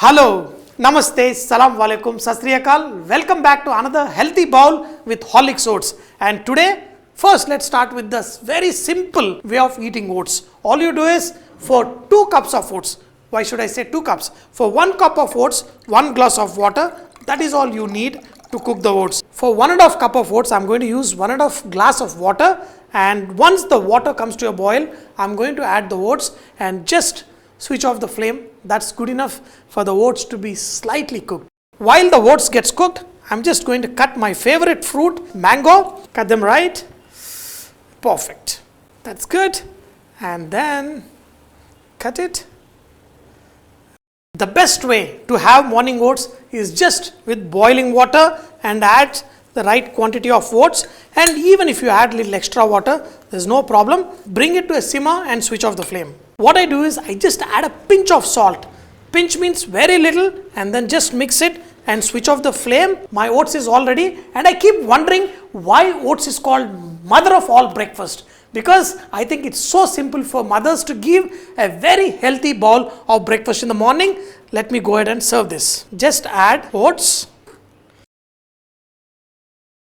Hello, Namaste, Salam Walaikum, Sat Sri Akal. Welcome back to another healthy bowl with Horlicks Oats. And today, first let's start with this very simple way of eating oats. All you do is for 2 cups of oats. Why should I say 2 cups? For 1 cup of oats, 1 glass of water. That is all you need to cook the oats. For 1.5 cup of oats, I'm going to use 1.5 glass of water. And once the water comes to a boil, I'm going to add the oats and just switch off the flame. That's good enough for the oats to be slightly cooked. While the oats gets cooked, I'm just going to cut my favorite fruit, mango. Cut them right. Perfect. That's good. And then cut it. The best way to have morning oats is just with boiling water and add the right quantity of oats. And even if you add little extra water, there's no problem. Bring it to a simmer and switch off the flame. What I do is I just add a pinch of salt. Pinch means very little, and then just mix it and switch off the flame. My oats is all ready, and I keep wondering why oats is called mother of all breakfast. Because I think it's so simple for mothers to give a very healthy bowl of breakfast in the morning. Let me go ahead and serve this. Just add oats.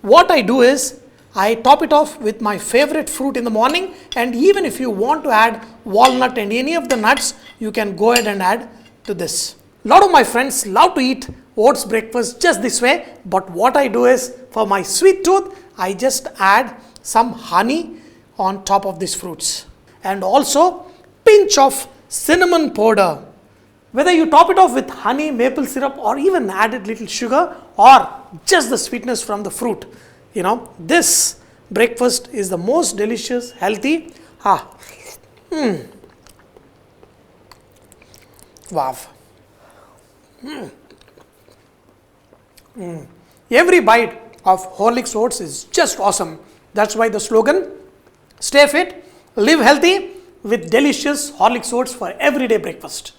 What I do is I top it off with my favorite fruit in the morning, and even if you want to add walnut and any of the nuts, you can go ahead and add to this. A lot of my friends love to eat oats breakfast just this way, but what I do is for my sweet tooth, I just add some honey on top of these fruits and also pinch of cinnamon powder. Whether you top it off with honey, maple syrup, or even added little sugar or just the sweetness from the fruit, this breakfast is the most delicious, healthy. Wow. Every bite of Horlicks Oats is just awesome. That's why the slogan, stay fit, live healthy with delicious Horlicks Oats for everyday breakfast.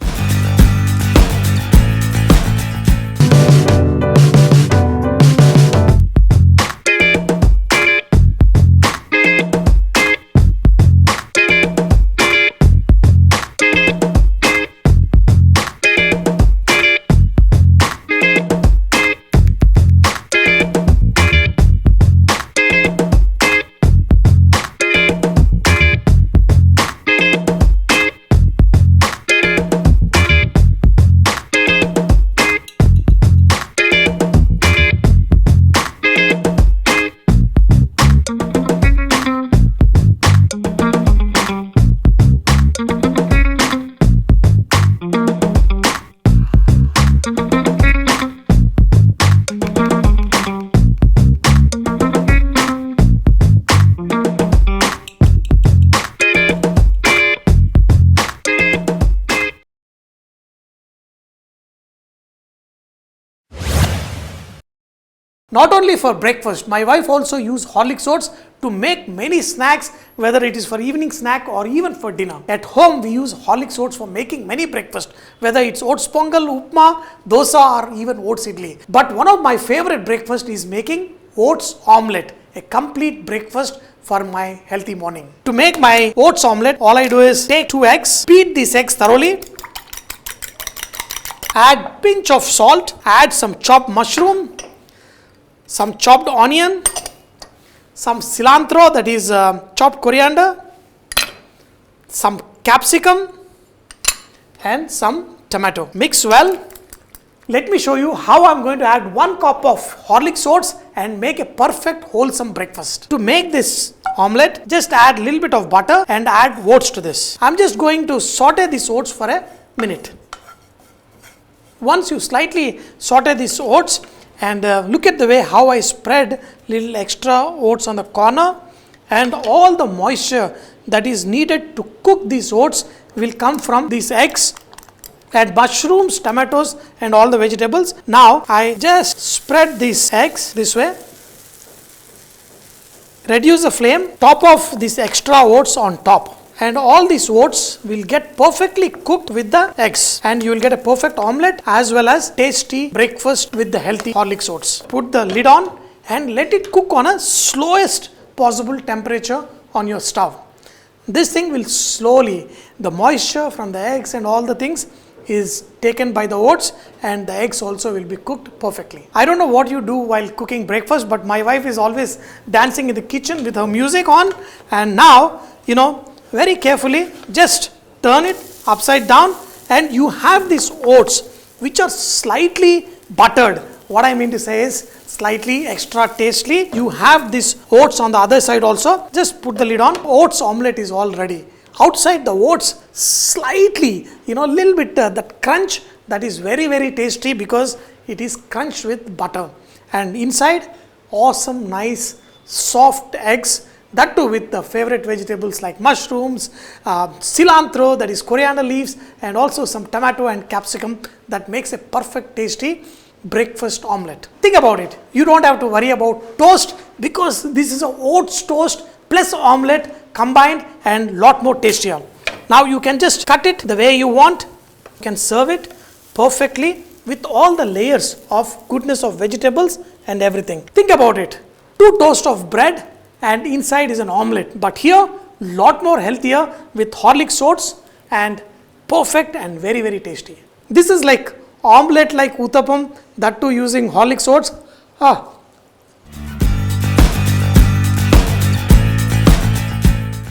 Not only for breakfast, my wife also uses Horlicks Oats to make many snacks, whether it is for evening snack or even for dinner. At home, we use Horlicks Oats for making many breakfast, whether it's oats pongal, upma, dosa, or even oats idli. But one of my favorite breakfast is making oats omelette, a complete breakfast for my healthy morning. To make my oats omelette, all I do is take 2 eggs, beat these eggs thoroughly, add pinch of salt, add some chopped mushroom, some chopped onion, some cilantro, that is chopped coriander, some capsicum, and some tomato. Mix well. Let me show you how I'm going to add 1 cup of Horlicks Oats and make a perfect wholesome breakfast. To make this omelette, just add a little bit of butter and add oats to this. I'm just going to saute these oats for a minute. Once you slightly saute these oats, and look at the way how I spread little extra oats on the corner, and all the moisture that is needed to cook these oats will come from these eggs, add mushrooms, tomatoes, and all the vegetables. Now I just spread these eggs this way, reduce the flame, top off these extra oats on top, and all these oats will get perfectly cooked with the eggs, and you will get a perfect omelette as well as tasty breakfast with the healthy Horlicks Oats. Put the lid on and let it cook on a slowest possible temperature on your stove. This thing will slowly, the moisture from the eggs and all the things is taken by the oats, and the eggs also will be cooked perfectly. I don't know what you do while cooking breakfast, but my wife is always dancing in the kitchen with her music on, and now, very carefully just turn it upside down, and you have these oats which are slightly buttered. What I mean to say is slightly extra tasty. You have this oats on the other side also. Just put the lid on. Oats omelette is all ready. Outside the oats, slightly, little bit that crunch, that is very, very tasty because it is crunched with butter. And inside, awesome, nice, soft eggs. That too with the favorite vegetables like mushrooms, cilantro, that is coriander leaves, and also some tomato and capsicum. That makes a perfect tasty breakfast omelette. Think about it. You don't have to worry about toast because this is a oats toast plus omelette combined and lot more tastier. Now you can just cut it the way you want. You can serve it perfectly with all the layers of goodness of vegetables and everything. Think about it. 2 toasts of bread and inside is an omelette. But here, lot more healthier with Horlicks Oats and perfect and very, very tasty. This is like omelette like uttapam, that too using Horlicks Oats.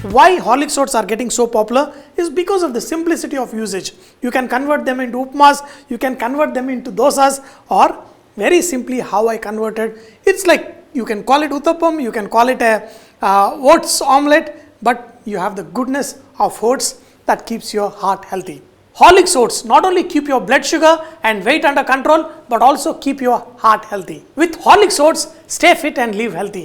Why Horlicks Oats are getting so popular is because of the simplicity of usage. You can convert them into upmas, you can convert them into dosas, or very simply how I converted. It's like you can call it uttapam, you can call it a oats omelette, but you have the goodness of oats that keeps your heart healthy. Horlicks Oats not only keep your blood sugar and weight under control, but also keep your heart healthy. With Horlicks Oats, stay fit and live healthy.